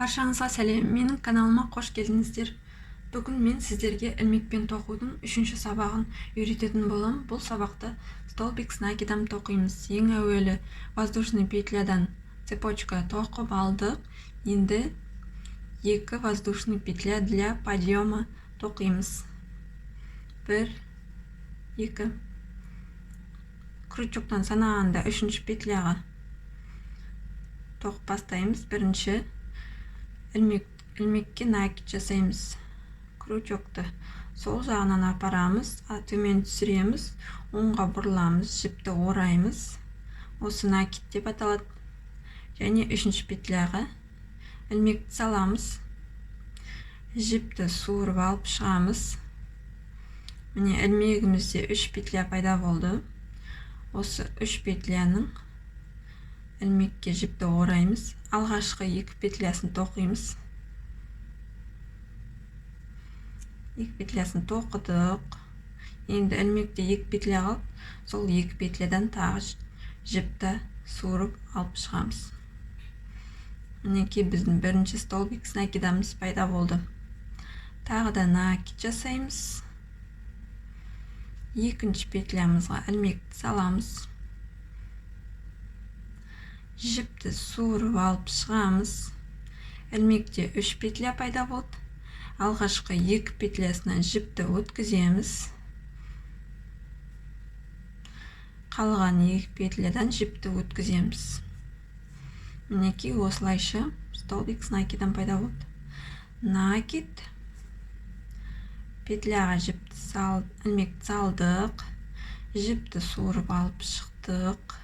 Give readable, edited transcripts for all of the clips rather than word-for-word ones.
Баршаңызға сәлем, менің каналыма қош келдіңіздер. Бүгін мен сіздерге ілмекпен тоқудың 3-ші сабағын үйрететін болам. Бұл сабақта столбик с накидом тоқимыз. Ең әуелі воздушный петлядан цепочка тоқып алдық. Енді 2 воздушный петля для подъема тоқимыз. 1, 2. Крючоктан санағанда 3-ші петляға тоқып бастаймыз. Бірінші ілмекке накид жасаймыз. Крючокты сол жағынан апарамыз, төмен түсіреміз, оңға бұрыламыз, жіпті ораймыз. Осы накид деп аталады. Және 3-ші петляға ілмекті саламыз. Жіпті суырып алып шығамыз. Міне ілмегімізде 3 петля пайда болды. Осы 3 петляның ілмекке жіпті ораймыз. Алғашқы 2 петлясын тоқимыз. 2 петлясын тоқыдық. Енді ілмекте 2 петля қалып, сол 2 петлядан тағы жіпті суырып алып шығамыз. Мінекей біздің бірінші столбик с накидамыз пайда болды. Тағы да накид жасаймыз. 2-ші петлямызға ілмекті саламыз. Жіпті суырып алып шығамыз. Ілмекте 3 петля пайда болды. Алғашқы 2 петлясынан жіпті өткіземіз. Қалған 2 петлядан жіпті өткіземіз. Мінекей осылайша столбик с накидом пайда болды. Накид. Петляға ілмекті салдық. Жіпті суырып алып шықтық.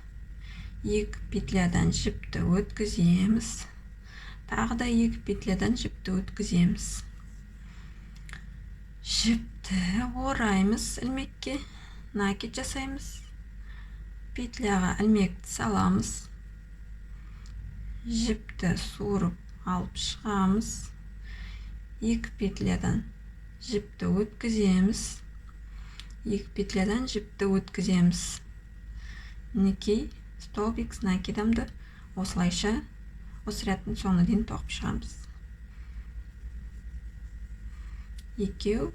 2 петлядан жіпті өткіземіз. Тағы да 2 петлядан жіпті өткіземіз. Жіпті ораймыз ілмекке. Накид жасаймыз. Петляға ілмекті саламыз. Жіпті суырып алып шығамыз. 2 петлядан жіпті өткіземіз. 2 петлядан жіпті өткіземіз. Мінекей столбик с накидамды осылайша осы рядтың соңына дейін тоқып шығамыз. 2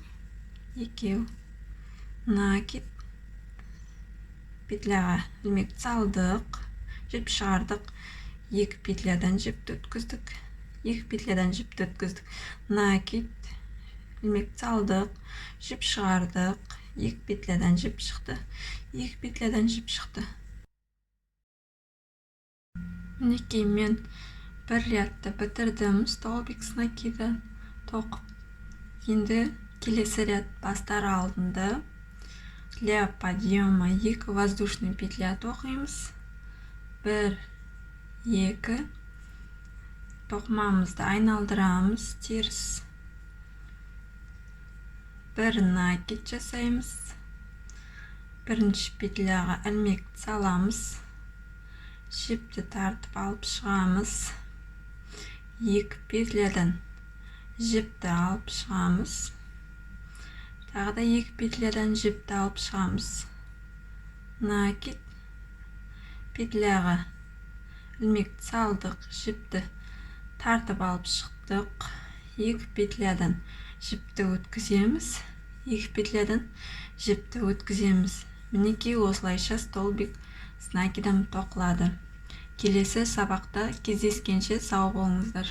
накид. Петляға ілмекті салдық. Жіп шығардық. 2 петлядан жіпті өткіздік. 2 петлядан жіпті өткіздік. Накид. Ілмекті салдық. Жіп шығардық. 2 петлядан жіп шықты. 2 петлядан жіп шықты. Мінекей мен бір рядты бітірдім. Столбик с накида тоқып. Енді келесі ряд бастар алдында для подъема 2 воздушный петля тоқимыз. 1, 2. Тоқымамызды айналдырамыз теріс. 1 накид жасаймыз. 1-ші петляға ілмекті саламыз. Жіпті тартып алып шығамыз. 2 петлядан жіпті алып шығамыз. Тағы да 2 петлядан жіпті алып шығамыз. Накид. Петляға ілмекті салдық. Жіпті тартып алып шықтық. 2 петлядан жіпті өткіземіз. 2 петлядан жіпті өткіземіз. Мінекей осылайша столбик с накидом тоқылады. Келесі сабақта кездескенше сау болыңыздар.